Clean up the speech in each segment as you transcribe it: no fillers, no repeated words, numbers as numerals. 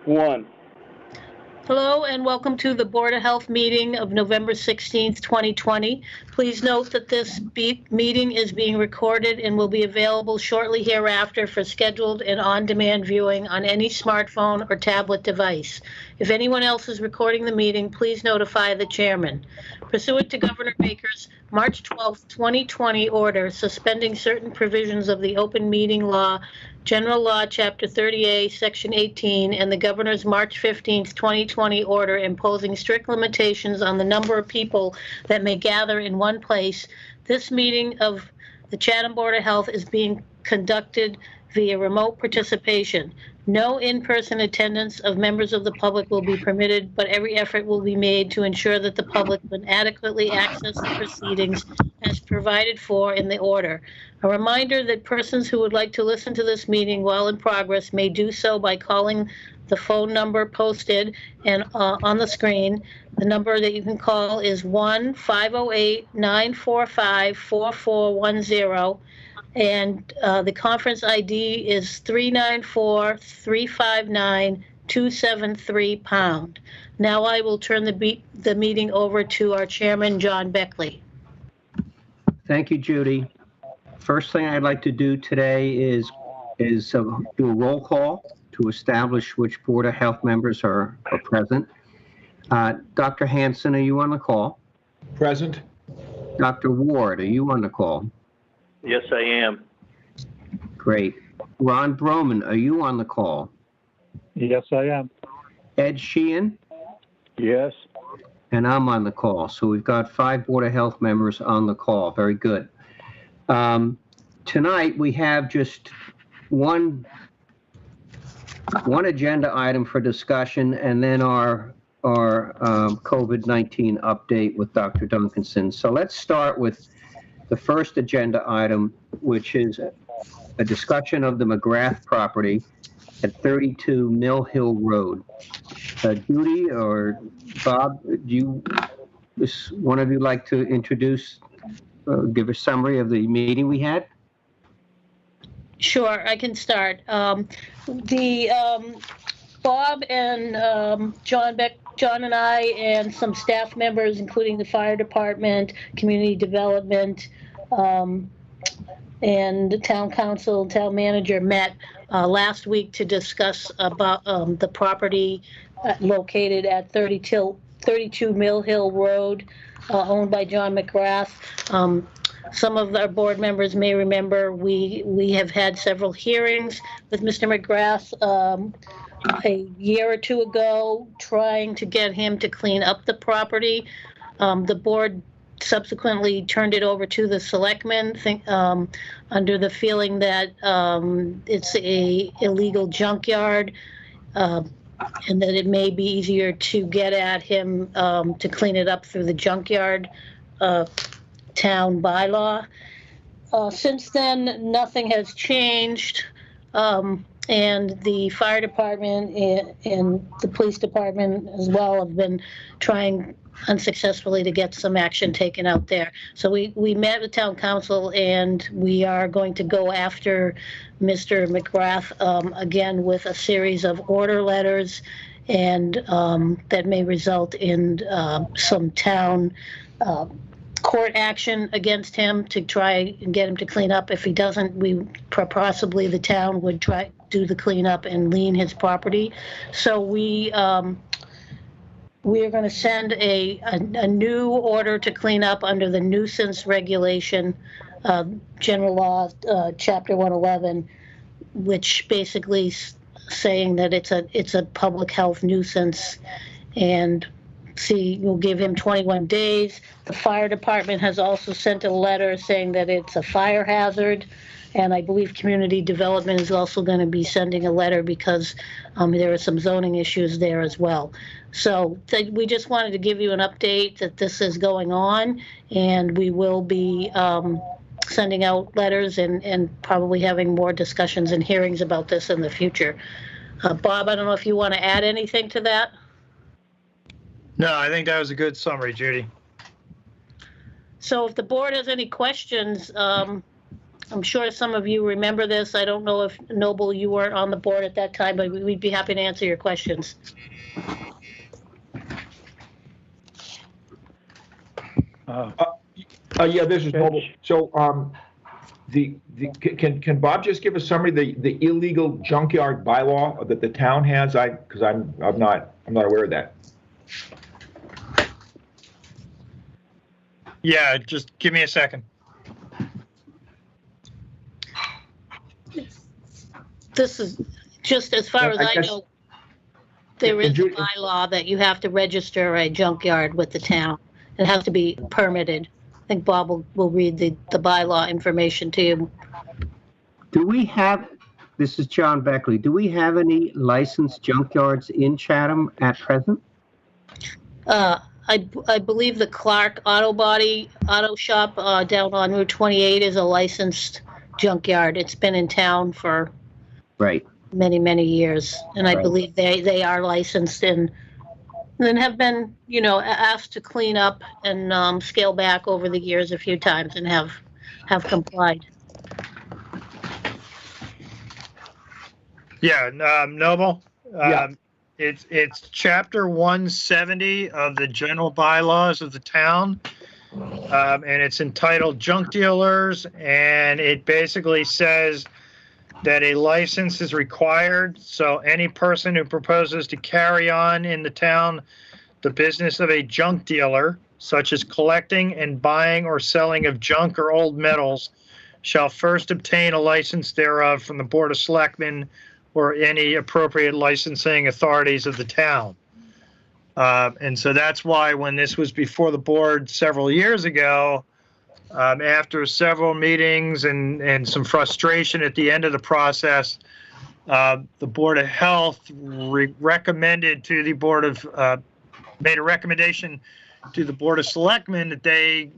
One. Hello and welcome to the Board of Health meeting of November 16th, 2020. Please note that this meeting is being recorded and will be available shortly hereafter for scheduled and on-demand viewing on any smartphone or tablet device. If anyone else is recording the meeting, please notify the chairman. Pursuant to Governor Baker's March 12th, 2020 order suspending certain provisions of the open meeting law, General Law, Chapter 30A, Section 18, and the Governor's March 15th, 2020 order imposing strict limitations on the number of people that may gather in one place, this meeting of the Chatham Board of Health is being conducted via remote participation. No in-person attendance of members of the public will be permitted, but every effort will be made to ensure that the public can adequately access the proceedings as provided for in the order. A reminder that persons who would like to listen to this meeting while in progress may do so by calling the phone number posted and on the screen. The number that you can call is 1-508-945-4410. And the conference ID is 394-359-273#. Now I will turn the meeting over to our chairman, John Beckley. Thank you, Judy. First thing I'd like to do today is do a roll call to establish which Board of Health members are present. Dr. Hanson, are you on the call? Present. Dr. Ward, are you on the call? Yes, I am. Great. Ron Broman, are you on the call? Yes, I am. Ed Sheehan? Yes. And I'm on the call. So we've got 5 Board of Health members on the call. Very good. Tonight we have just one agenda item for discussion, and then our COVID-19 update with Dr. Duncanson. So let's start with the first agenda item, which is a discussion of the McGrath property at 32 Mill Hill Road. Judy or Bob, one of you like to introduce, give a summary of the meeting we had? Sure, I can start. Bob and John and I and some staff members, including the fire department, community development, and the town council, town manager met last week to discuss about the property located at 32 Mill Hill Road, owned by John McGrath. Some of our board members may remember we have had several hearings with Mr. McGrath a year or two ago, trying to get him to clean up the property. The board subsequently turned it over to the selectmen, under the feeling that it's a illegal junkyard, and that it may be easier to get at him to clean it up through the junkyard town bylaw. Since then, nothing has changed, and the fire department and the police department as well have been trying unsuccessfully to get some action taken out there. So we met with town council, and we are going to go after Mr. McGrath again with a series of order letters, and that may result in some town court action against him to try and get him to clean up. If he doesn't, possibly the town would try do the cleanup and lien his property. So we are going to send a new order to clean up under the nuisance regulation, General Law, Chapter 111, which basically saying that it's a public health nuisance, and we'll give him 21 days. The fire department has also sent a letter saying that it's a fire hazard, and I believe community development is also going to be sending a letter because there are some zoning issues there as well. So we just wanted to give you an update that this is going on, and we will be sending out letters and probably having more discussions and hearings about this in the future. Bob, I don't know if you want to add anything to that? No, I think that was a good summary, Judy. So if the board has any questions, I'm sure some of you remember this. I don't know if, Noble, you weren't on the board at that time, but we'd be happy to answer your questions. Yeah, this is Noble. So, can Bob just give a summary, the illegal junkyard bylaw that the town has? Because I'm not aware of that. Yeah, just give me a second. This is, just as far as I I guess- know, there is a Judy- bylaw that you have to register a junkyard with the town. It has to be permitted. I think Bob will read the bylaw information to you. Do we have, this is John Beckley, do we have any licensed junkyards in Chatham at present? I believe the Clark Auto Shop down on Route 28 is a licensed junkyard. It's been in town for Right. many, many years. And I Right. believe they are licensed and have been, asked to clean up and scale back over the years a few times and have complied. Yeah, Noble? Yeah. It's chapter 170 of the general bylaws of the town. And it's entitled Junk Dealers, and it basically says that a license is required. So any person who proposes to carry on in the town the business of a junk dealer, such as collecting and buying or selling of junk or old metals, shall first obtain a license thereof from the Board of Selectmen or any appropriate licensing authorities of the town. And so that's why when this was before the board several years ago, after several meetings and some frustration at the end of the process, the Board of Health recommended to the Board of, made a recommendation to the Board of Selectmen that they,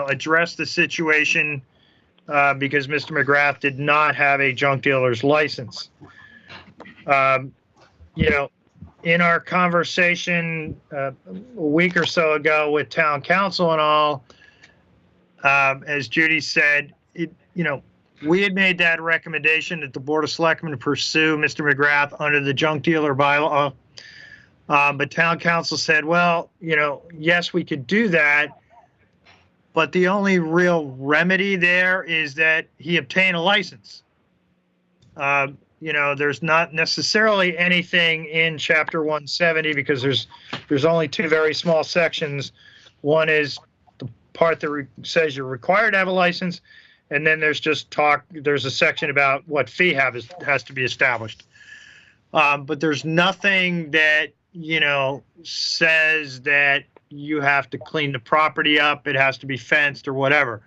address the situation because Mr. McGrath did not have a junk dealer's license. In our conversation a week or so ago with town council and all, as Judy said, we had made that recommendation that the Board of Selectmen pursue Mr. McGrath under the junk dealer bylaw. But town council said, well, yes, we could do that. But the only real remedy there is that he obtain a license. There's not necessarily anything in chapter 170 because there's only two very small sections. One is the part that says you're required to have a license, and then there's a section about what fee has to be established. But there's nothing that, says that you have to clean the property up, it has to be fenced or whatever.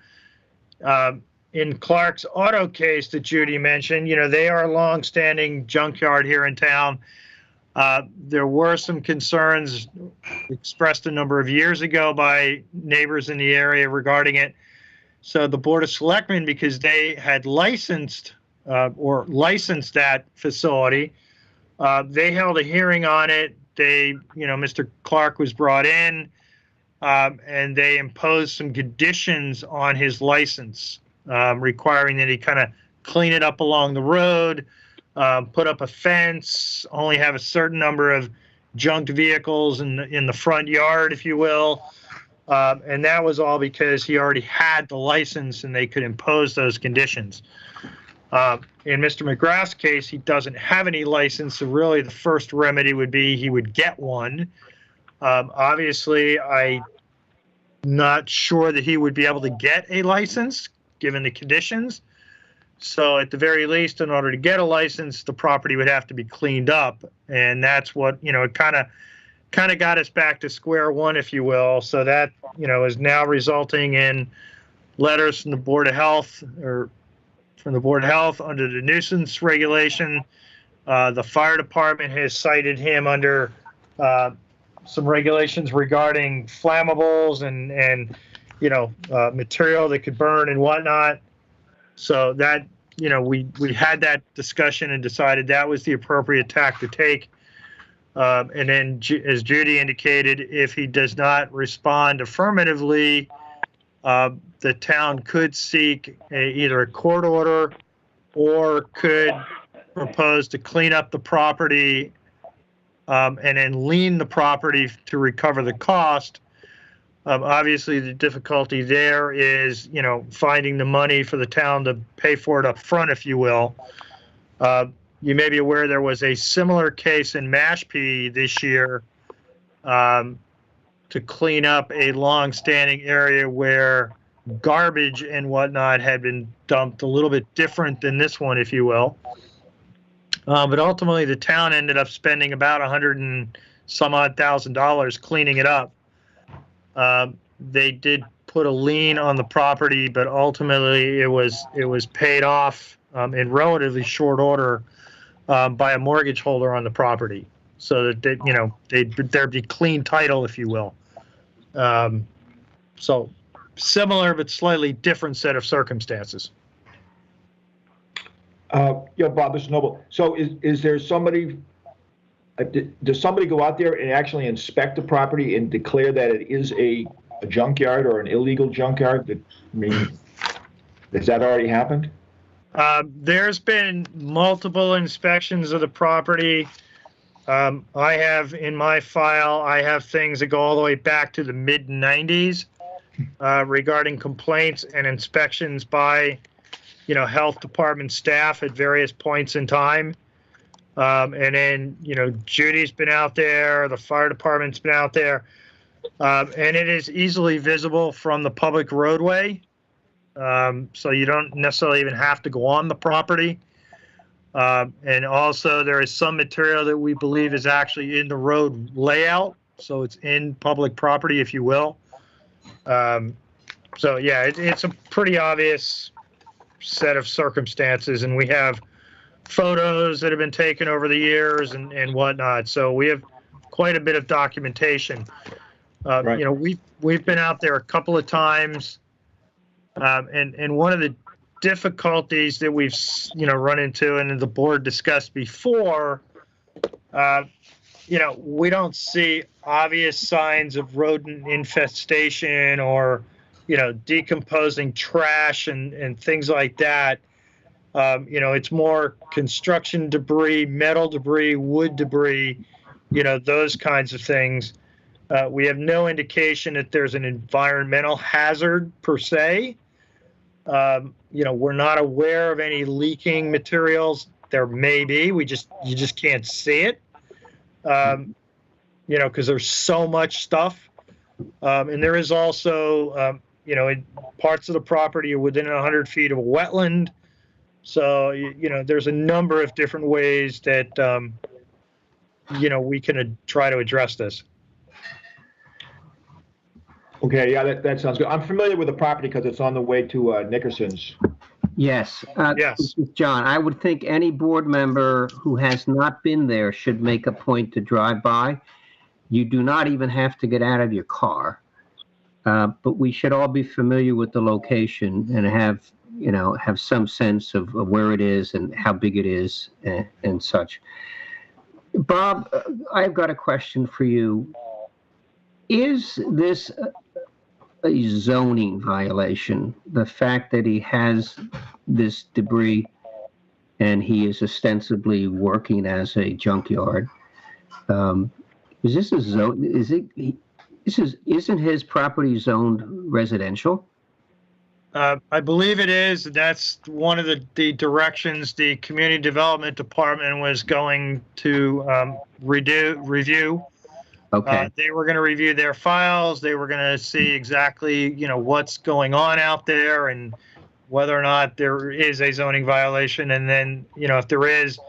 In Clark's Auto case that Judy mentioned, they are a long-standing junkyard here in town. There were some concerns expressed a number of years ago by neighbors in the area regarding it. So the Board of Selectmen, because they had licensed that facility, they held a hearing on it. Mr. Clark was brought in, and they imposed some conditions on his license. Requiring that he kind of clean it up along the road, put up a fence, only have a certain number of junked vehicles in the front yard, if you will. And that was all because he already had the license and they could impose those conditions. In Mr. McGrath's case, he doesn't have any license, so really the first remedy would be he would get one. Obviously, I'm not sure that he would be able to get a license given the conditions. So at the very least, in order to get a license, the property would have to be cleaned up. And that's what, it kind of got us back to square one, if you will. So that, is now resulting in letters from the Board of Health under the nuisance regulation. The fire department has cited him under some regulations regarding flammables and material that could burn and whatnot. So that, we had that discussion and decided that was the appropriate tack to take. And then, as Judy indicated, if he does not respond affirmatively the town could seek either a court order or could propose to clean up the property and then lien the property to recover the cost. Obviously, the difficulty there is, finding the money for the town to pay for it up front, if you will. You may be aware there was a similar case in Mashpee this year to clean up a long-standing area where garbage and whatnot had been dumped, a little bit different than this one, if you will. But ultimately, the town ended up spending about $100 and some odd thousand cleaning it up. They did put a lien on the property, but ultimately it was paid off in relatively short order by a mortgage holder on the property, so that there'd be clean title, if you will. So similar but slightly different set of circumstances. Bob, this is Noble. So is there somebody, does somebody go out there and actually inspect the property and declare that it is a junkyard or an illegal junkyard? Has that already happened? There's been multiple inspections of the property. I have in my file, I have things that go all the way back to the mid-90s regarding complaints and inspections by health department staff at various points in time. And then, Judy's been out there, the fire department's been out there, and it is easily visible from the public roadway. So you don't necessarily even have to go on the property. And also there is some material that we believe is actually in the road layout. So it's in public property, if you will. So yeah, it's a pretty obvious set of circumstances, and we have photos that have been taken over the years and whatnot. So we have quite a bit of documentation. Right. We've been out there a couple of times, and one of the difficulties that we've run into and the board discussed before, we don't see obvious signs of rodent infestation or decomposing trash and things like that. It's more construction debris, metal debris, wood debris, those kinds of things. We have no indication that there's an environmental hazard per se. We're not aware of any leaking materials. There may be, you just can't see it. Because there's so much stuff. And there is also, parts of the property are within 100 feet of a wetland. So, there's a number of different ways that, we can try to address this. Okay, yeah, that sounds good. I'm familiar with the property because it's on the way to Nickerson's. Yes. Yes. John, I would think any board member who has not been there should make a point to drive by. You do not even have to get out of your car. But we should all be familiar with the location and have some sense of where it is and how big it is and such. Bob, I've got a question for you. Is this a zoning violation, the fact that he has this debris and he is ostensibly working as a junkyard? Is this a zone? Isn't his property zoned residential? I believe it is. That's one of the directions the community development department was going to review. Okay. They were going to review their files. They were going to see exactly, what's going on out there and whether or not there is a zoning violation. And then, if there is,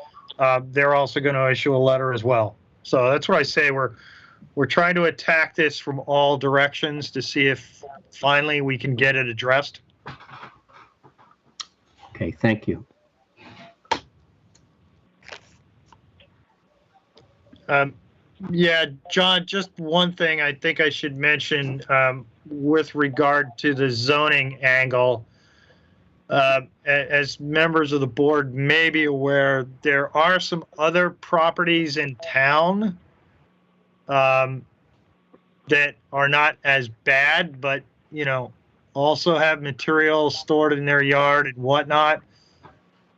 they're also going to issue a letter as well. So that's what I say. We're trying to attack this from all directions to see if finally we can get it addressed. Okay, thank you. Yeah, John, just one thing I think I should mention with regard to the zoning angle. As members of the board may be aware, there are some other properties in town that are not as bad, but, also have materials stored in their yard and whatnot.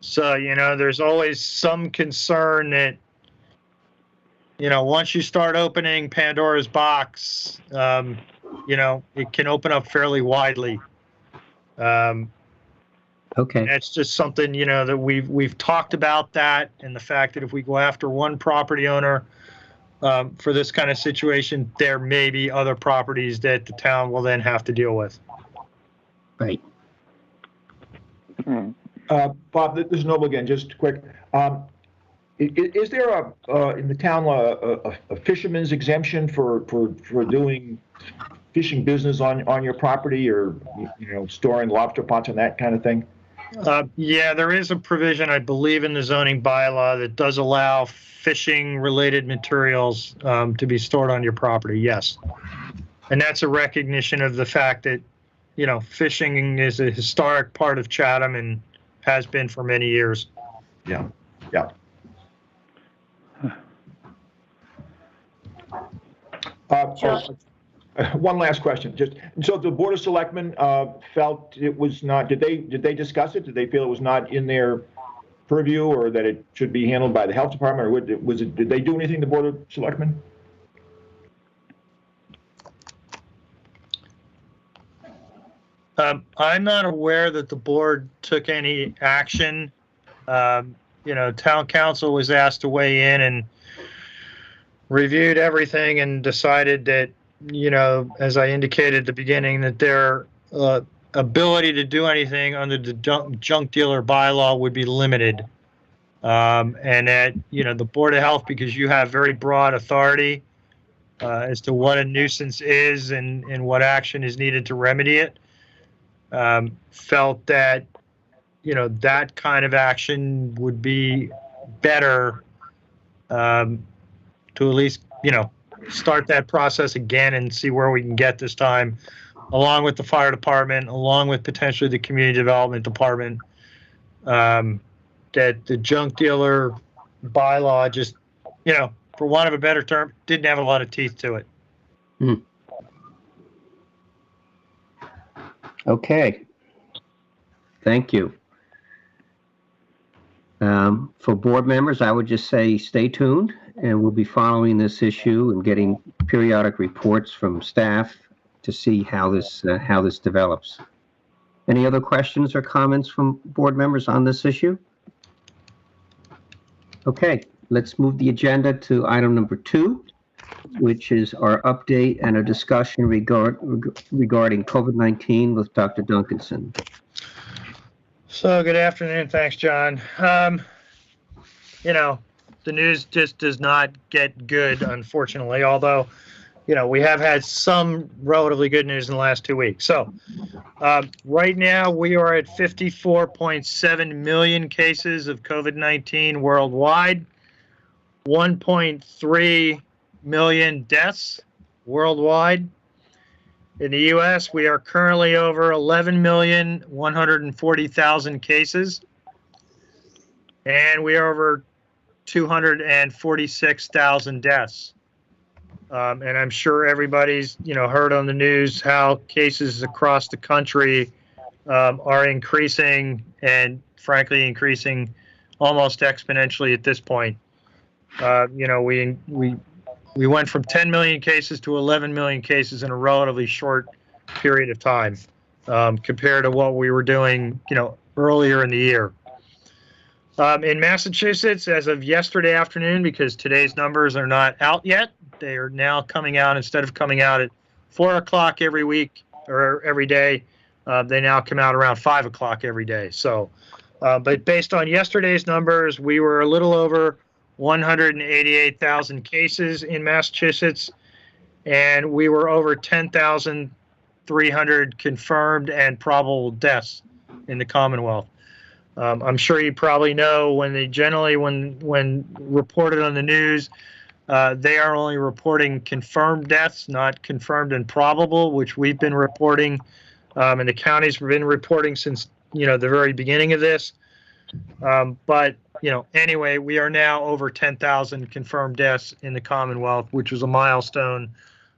So, there's always some concern that, once you start opening Pandora's box, it can open up fairly widely. Okay, That's just something, that we've talked about that, and the fact that if we go after one property owner for this kind of situation, there may be other properties that the town will then have to deal with. right. Bob, this is Noble again, just quick. Is there in the town law, a fisherman's exemption for doing fishing business on your property, or, storing lobster pots and that kind of thing? Yeah, there is a provision, I believe, in the zoning bylaw that does allow fishing-related materials to be stored on your property, yes. And that's a recognition of the fact that, fishing is a historic part of Chatham and has been for many years. Yeah. One last question. So the Board of Selectmen felt it was not. Did they discuss it? Did they feel it was not in their purview, or that it should be handled by the Health Department, or was it? Did they do anything? The Board of Selectmen? I'm not aware that the board took any action. Town council was asked to weigh in and reviewed everything and decided that, as I indicated at the beginning, that their ability to do anything under the junk dealer bylaw would be limited. And that, the Board of Health, because you have very broad authority as to what a nuisance is and what action is needed to remedy it, felt that, that kind of action would be better to at least, start that process again and see where we can get this time, along with the fire department, along with potentially the community development department, that the junk dealer bylaw just, for want of a better term, didn't have a lot of teeth to it. Okay. Thank you. For board members, I would just say stay tuned, and we'll be following this issue and getting periodic reports from staff to see how this develops. Any other questions or comments from board members on this issue? Okay, let's move the agenda to item number 2, which is our update and a discussion regarding COVID-19 with Dr. Duncanson. So good afternoon. Thanks, John. The news just does not get good, unfortunately, although, we have had some relatively good news in the last 2 weeks. So right now we are at 54.7 million cases of COVID-19 worldwide, 1.3 million deaths worldwide. In the U.S., we are currently over 11,140,000 cases, and we are over 246,000 deaths. And I'm sure everybody's, heard on the news how cases across the country are increasing, and frankly, increasing almost exponentially at this point. We went from 10 million cases to 11 million cases in a relatively short period of time, compared to what we were doing, earlier in the year. In Massachusetts, as of yesterday afternoon, because today's numbers are not out yet, they are now coming out, instead of coming out at 4 o'clock every week or every day, they now come out around 5 o'clock every day. So, but based on yesterday's numbers, we were a little over 188,000 cases in Massachusetts, and we were over 10,300 confirmed and probable deaths in the Commonwealth. I'm sure you probably know when reported on the news, they are only reporting confirmed deaths, not confirmed and probable, which we've been reporting, and the counties have been reporting since, the very beginning of this. But anyway, we are now over 10,000 confirmed deaths in the Commonwealth, which was a milestone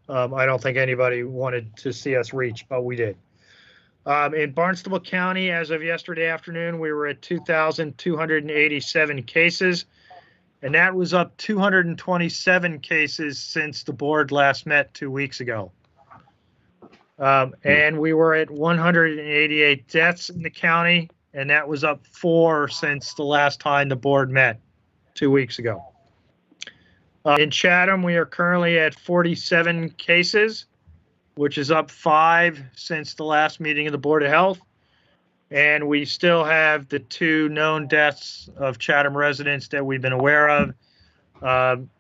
I don't think anybody wanted to see us reach, but we did. In Barnstable County, as of yesterday afternoon, we were at 2,287 cases, and that was up 227 cases since the board last met 2 weeks ago. And we were at 188 deaths in the county, and that was up 4 since the last time the board met 2 weeks ago. In Chatham, we are currently at 47 cases, which is up 5 since the last meeting of the Board of Health. And we still have the 2 known deaths of Chatham residents that we've been aware of.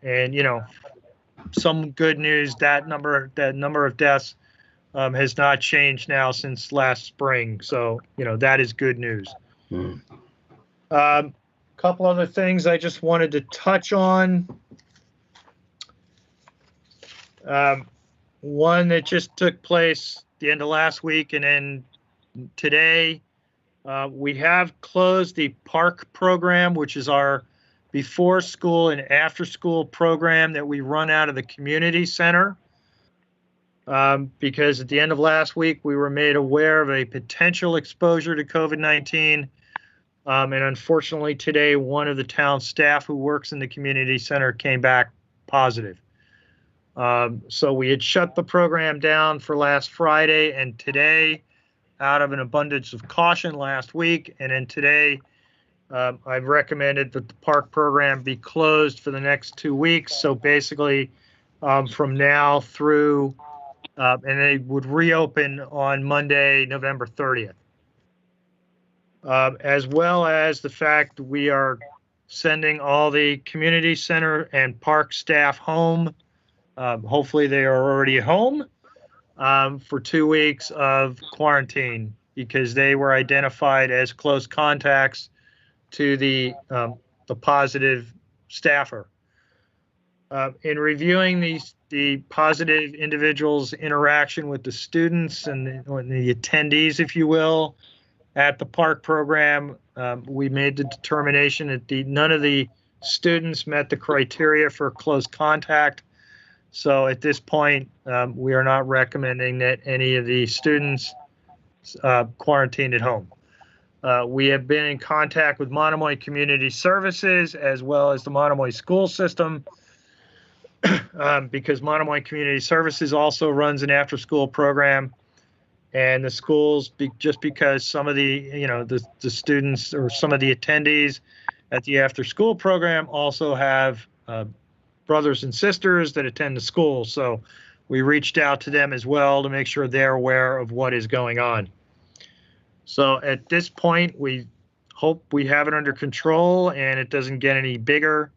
And, you know, some good news, that number of deaths has not changed now since last spring. So, you know, that is good news. Couple other things I just wanted to touch on. One that just took place the end of last week and then today, we have closed the park program, which is our before school and after school program that we run out of the community center. Because at the end of last week, we were made aware of a potential exposure to COVID-19. And unfortunately today, one of the town staff who works in the community center came back positive. So we had shut the program down for last Friday and today out of an abundance of caution last week. And then today, I've recommended that the park program be closed for the next 2 weeks. So basically from now through, and they would reopen on Monday, November 30th. As well as the fact we are sending all the community center and park staff home. Hopefully they are already home for 2 weeks of quarantine because they were identified as close contacts to the positive staffer. In reviewing the positive individuals' interaction with the students and the attendees, if you will, at the park program, we made the determination that none of the students met the criteria for close contact. So at this point, we are not recommending that any of the students quarantine at home. We have been in contact with Monomoy Community Services as well as the Monomoy school system because Monomoy Community Services also runs an after-school program. And the schools, just because some of the students or some of the attendees at the after-school program also have brothers and sisters that attend the school. So we reached out to them as well to make sure they're aware of what is going on. So at this point, we hope we have it under control and it doesn't get any bigger.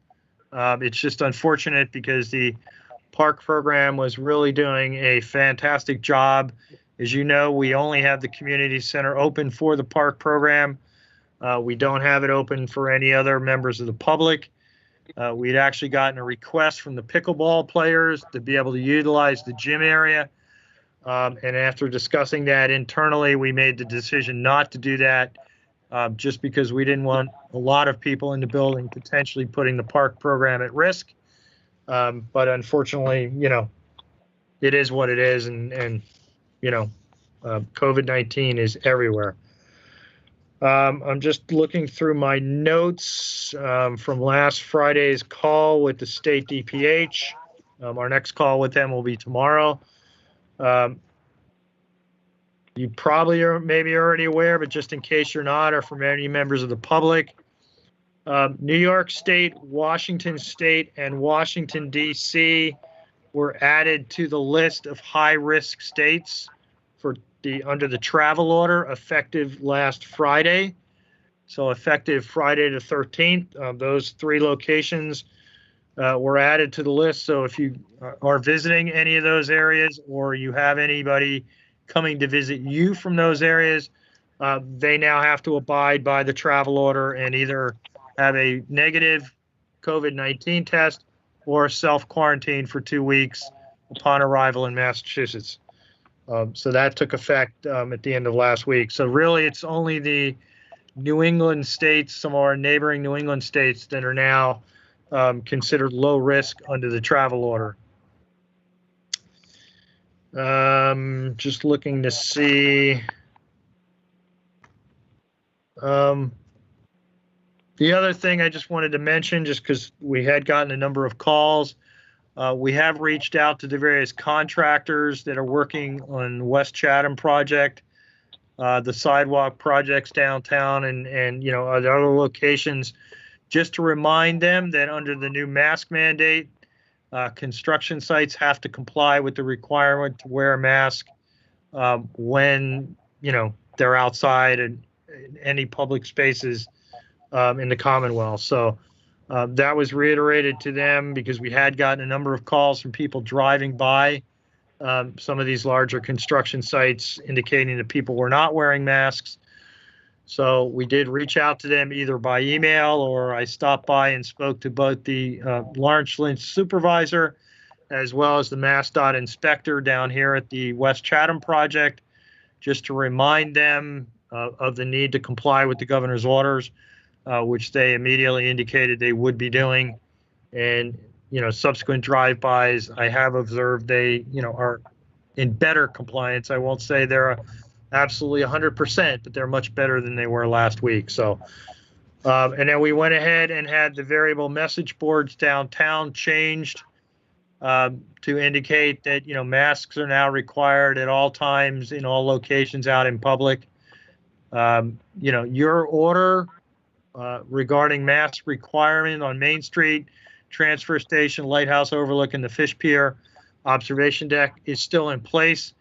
It's just unfortunate because the park program was really doing a fantastic job. As you know, we only have the community center open for the park program. We don't have it open for any other members of the public. We'd actually gotten a request from the pickleball players to be able to utilize the gym area. And after discussing that internally, we made the decision not to do that just because we didn't want a lot of people in the building potentially putting the park program at risk. But unfortunately, you know, it is what it is. And you know, COVID-19 is everywhere. I'm just looking through my notes from last Friday's call with the state DPH. Our next call with them will be tomorrow. You probably are maybe already aware, but just in case you're not, or from any members of the public, New York State, Washington State, and Washington, D.C. were added to the list of high-risk states for under the travel order effective last Friday. So effective Friday the 13th, those 3 locations were added to the list. So if you are visiting any of those areas or you have anybody coming to visit you from those areas, they now have to abide by the travel order and either have a negative COVID-19 test or self-quarantine for 2 weeks upon arrival in Massachusetts. So that took effect at the end of last week. So really, it's only the New England states, some of our neighboring New England states that are now considered low risk under the travel order. Just looking to see The other thing I just wanted to mention, just because we had gotten a number of calls, we have reached out to the various contractors that are working on West Chatham project, the sidewalk projects downtown, and at other locations, just to remind them that under the new mask mandate, construction sites have to comply with the requirement to wear a mask when they're outside and in any public spaces in the Commonwealth. So that was reiterated to them because we had gotten a number of calls from people driving by some of these larger construction sites indicating that people were not wearing masks. So we did reach out to them either by email, or I stopped by and spoke to both the Lawrence Lynch supervisor as well as the MassDOT inspector down here at the West Chatham project, just to remind them of the need to comply with the governor's orders, which they immediately indicated they would be doing. And, subsequent drive-bys, I have observed they, are in better compliance. I won't say they're absolutely 100%, but they're much better than they were last week. So, and then we went ahead and had the variable message boards downtown changed to indicate that, masks are now required at all times in all locations out in public. Your order regarding mask requirement on Main Street, transfer station, lighthouse overlook, and the fish pier observation deck is still in place,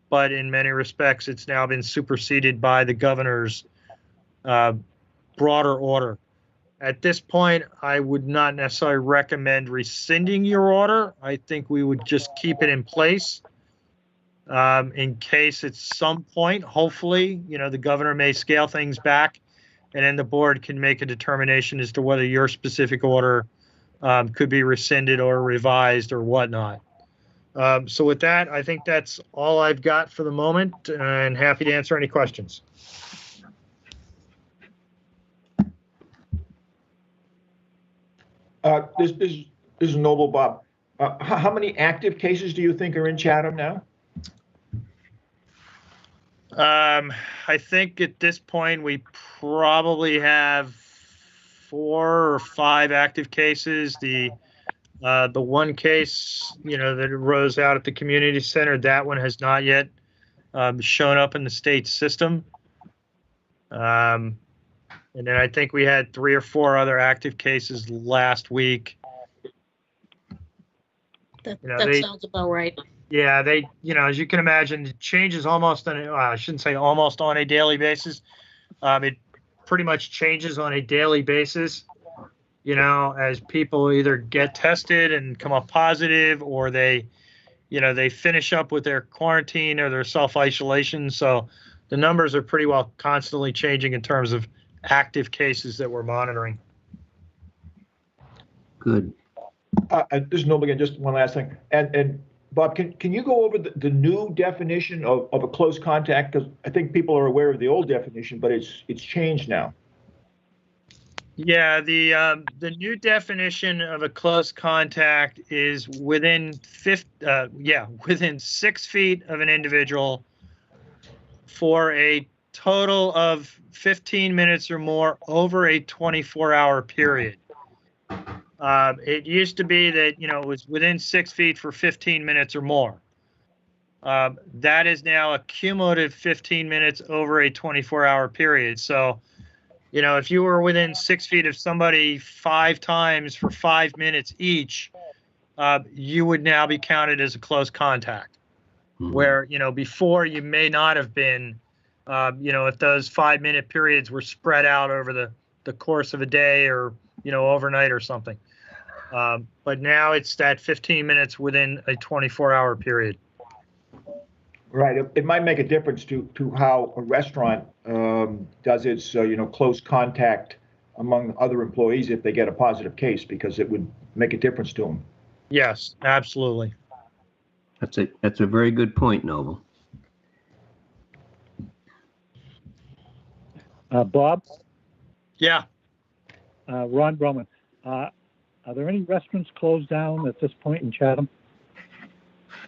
but in many respects, it's now been superseded by the governor's broader order. At this point, I would not necessarily recommend rescinding your order. I think we would just keep it in place in case at some point, hopefully, the governor may scale things back, and then the board can make a determination as to whether your specific order could be rescinded or revised or whatnot. So with that, I think that's all I've got for the moment, and happy to answer any questions. This is Noble, Bob. How many active cases do you think are in Chatham now? I think at this point we probably have 4 or 5 active cases. The one case, that arose out at the community center, that one has not yet shown up in the state system. And then I think we had 3 or 4 other active cases last week. That They sounds about right. Yeah, they, as you can imagine, it changes almost on, I shouldn't say almost on a daily basis. It pretty much changes on a daily basis, as people either get tested and come up positive, or they finish up with their quarantine or their self-isolation. So the numbers are pretty well constantly changing in terms of active cases that we're monitoring. Good. This is Noble again, just one last thing. And Bob, can you go over the new definition of a close contact? Because I think people are aware of the old definition, but it's changed now. Yeah, the new definition of a close contact is within 6 feet of an individual for a total of 15 minutes or more over a 24-hour period. It used to be that, it was within 6 feet for 15 minutes or more. That is now a cumulative 15 minutes over a 24-hour period. So, if you were within 6 feet of somebody 5 times for 5 minutes each, you would now be counted as a close contact. Mm-hmm. Where, before you may not have been, if those 5-minute periods were spread out over the course of a day or, overnight or something. But now it's that 15 minutes within a 24-hour period. Right. It might make a difference to how a restaurant does its, close contact among other employees if they get a positive case, because it would make a difference to them. Yes, absolutely. That's a very good point, Noble. Bob? Yeah. Ron Broman. Are there any restaurants closed down at this point in Chatham?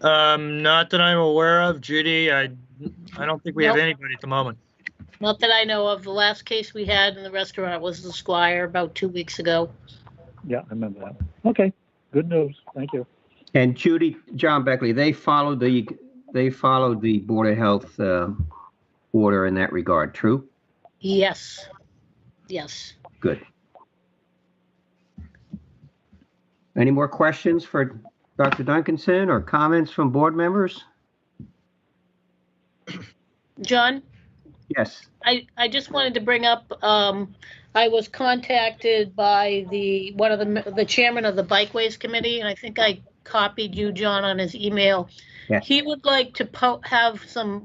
Not that I'm aware of, Judy. I don't think we have anybody at the moment. Not that I know of. The last case we had in the restaurant was the Squire about 2 weeks ago. Yeah, I remember that. Okay, good news. Thank you. And Judy, John Beckley, they followed the Board of Health order in that regard, true? Yes. Yes. Good. Any more questions for Dr. Duncanson or comments from board members? John, Yes. I just wanted to bring up, I was contacted by one of the chairman of the Bikeways Committee, and I think I copied you, John, on his email. Yes. He would like to have some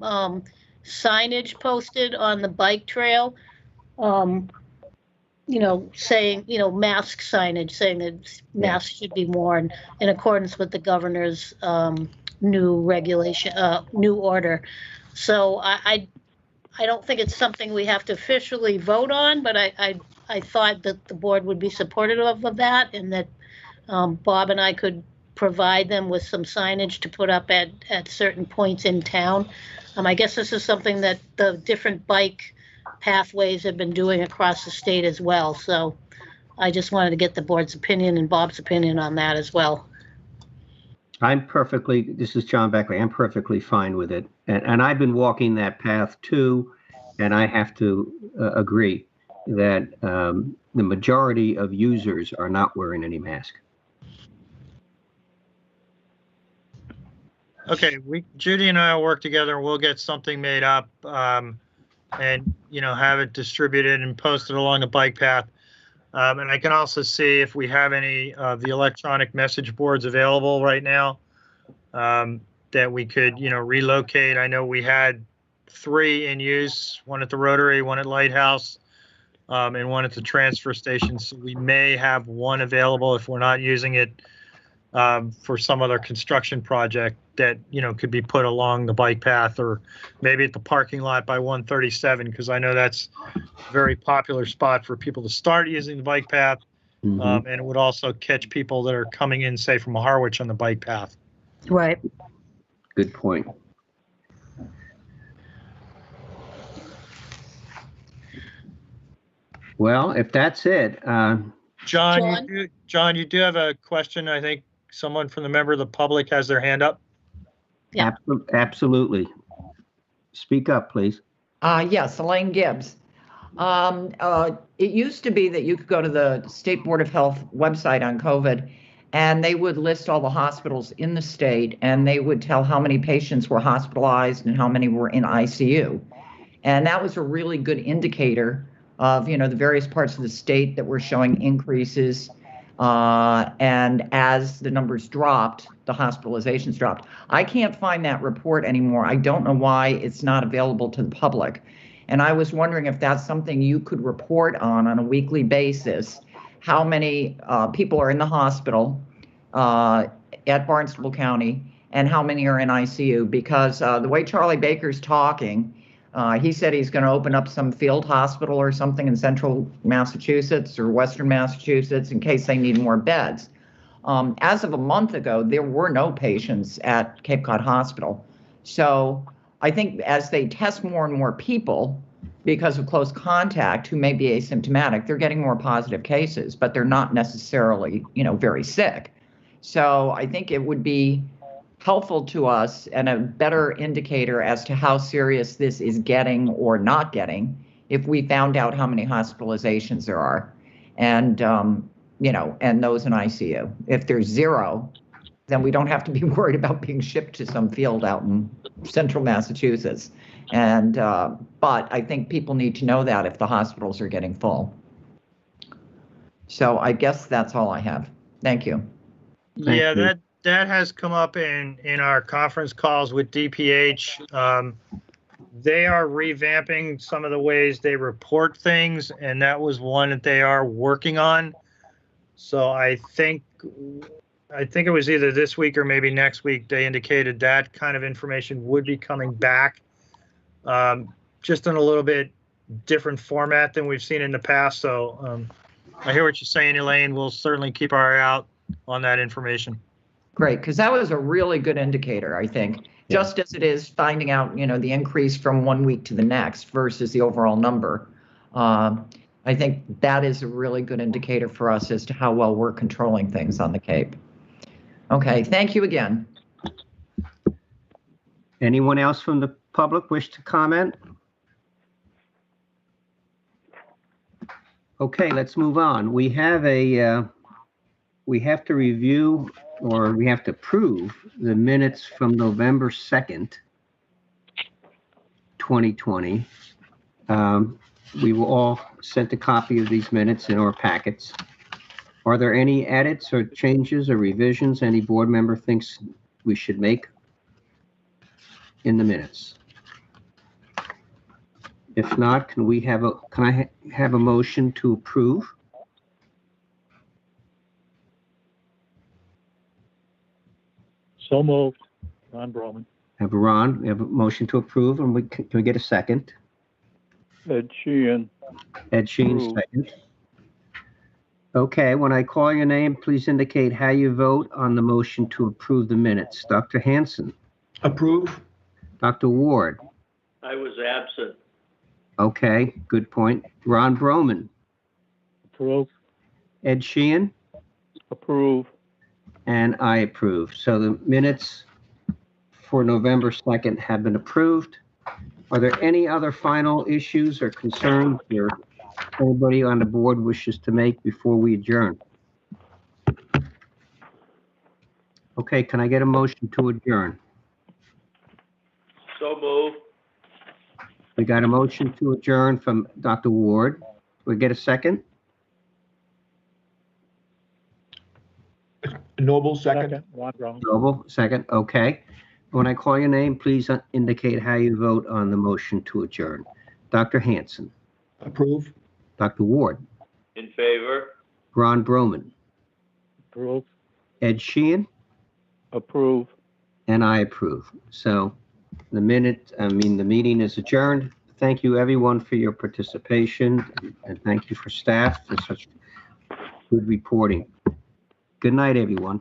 signage posted on the bike trail, saying, mask signage, saying that masks should be worn in accordance with the governor's new regulation, new order. So I don't think it's something we have to officially vote on, but I thought that the board would be supportive of that, and that Bob and I could provide them with some signage to put up at certain points in town. I guess this is something that the different bike pathways have been doing across the state as well. So I just wanted to get the board's opinion and Bob's opinion on that as well. This is John Beckley. I'm perfectly fine with it. And I've been walking that path too. And I have to agree that the majority of users are not wearing any mask. Okay, Judy and I will work together. We'll get something made up and, have it distributed and posted along the bike path. And I can also see if we have any of the electronic message boards available right now that we could, relocate. I know we had 3 in use, one at the Rotary, one at Lighthouse, and one at the transfer station. So we may have one available if we're not using it for some other construction project that, could be put along the bike path or maybe at the parking lot by 137, because I know that's a very popular spot for people to start using the bike path. And it would also catch people that are coming in, say, from Harwich on the bike path. Right. Good point. Well, if that's it, John, you do have a question. I think someone from the member of the public has their hand up. Yeah. Absolutely. Speak up, please. Yes, Elaine Gibbs. It used to be that you could go to the State Board of Health website on COVID, and they would list all the hospitals in the state, and they would tell how many patients were hospitalized and how many were in ICU. And that was a really good indicator of, the various parts of the state that were showing increases. And as the numbers dropped, the hospitalizations dropped. I can't find that report anymore. I don't know why it's not available to the public. And I was wondering if that's something you could report on a weekly basis, how many people are in the hospital at Barnstable County and how many are in ICU, because the way Charlie Baker's talking, he said he's going to open up some field hospital or something in central Massachusetts or western Massachusetts in case they need more beds. As of a month ago, there were no patients at Cape Cod Hospital. So I think as they test more and more people because of close contact who may be asymptomatic, they're getting more positive cases, but they're not necessarily, very sick. So I think it would be helpful to us and a better indicator as to how serious this is getting or not getting if we found out how many hospitalizations there are and, and those in ICU. If there's 0, then we don't have to be worried about being shipped to some field out in central Massachusetts. And, but I think people need to know that if the hospitals are getting full. So I guess that's all I have. Thank you. Yeah, that has come up in our conference calls with DPH. They are revamping some of the ways they report things, and that was one that they are working on. So I think it was either this week or maybe next week, they indicated that kind of information would be coming back, just in a little bit different format than we've seen in the past. So I hear what you're saying, Elaine. We'll certainly keep our eye out on that information. Great, because that was a really good indicator, I think. just as it is finding out, the increase from 1 week to the next versus the overall number. I think that is a really good indicator for us as to how well we're controlling things on the Cape. Okay, thank you again. Anyone else from the public wish to comment? Okay, let's move on. We have to review, or we have to approve the minutes from November 2nd, 2020. We were all sent a copy of these minutes in our packets. Are there any edits or changes or revisions any board member thinks we should make in the minutes? If not, can I have a motion to approve? So moved. Ron Broman. We have a motion to approve, and can we get a second? Ed Sheehan. Ed Sheen, Approve. second. Okay, when I call your name, please indicate how you vote on the motion to approve the minutes. Dr. Hanson, Approve? Dr. Ward. I was absent. Okay, good point. Ron Broman, Approve. Ed Sheehan, Approve. and I approve. So the minutes for November 2nd have been approved. Are there any other final issues or concerns or anybody on the board wishes to make before we adjourn? Okay, can I get a motion to adjourn? So moved. We got a motion to adjourn from Dr. Ward. We get a second? Noble, second? Ron Broman. Noble, second, okay. When I call your name, please indicate how you vote on the motion to adjourn. Dr. Hanson, Approve? Dr. Ward, In favor? Ron Broman, Approve. Ed Sheehan, Approve. and I approve. So the meeting is adjourned. Thank you, everyone, for your participation, and thank you for staff for such good reporting. Good night, everyone.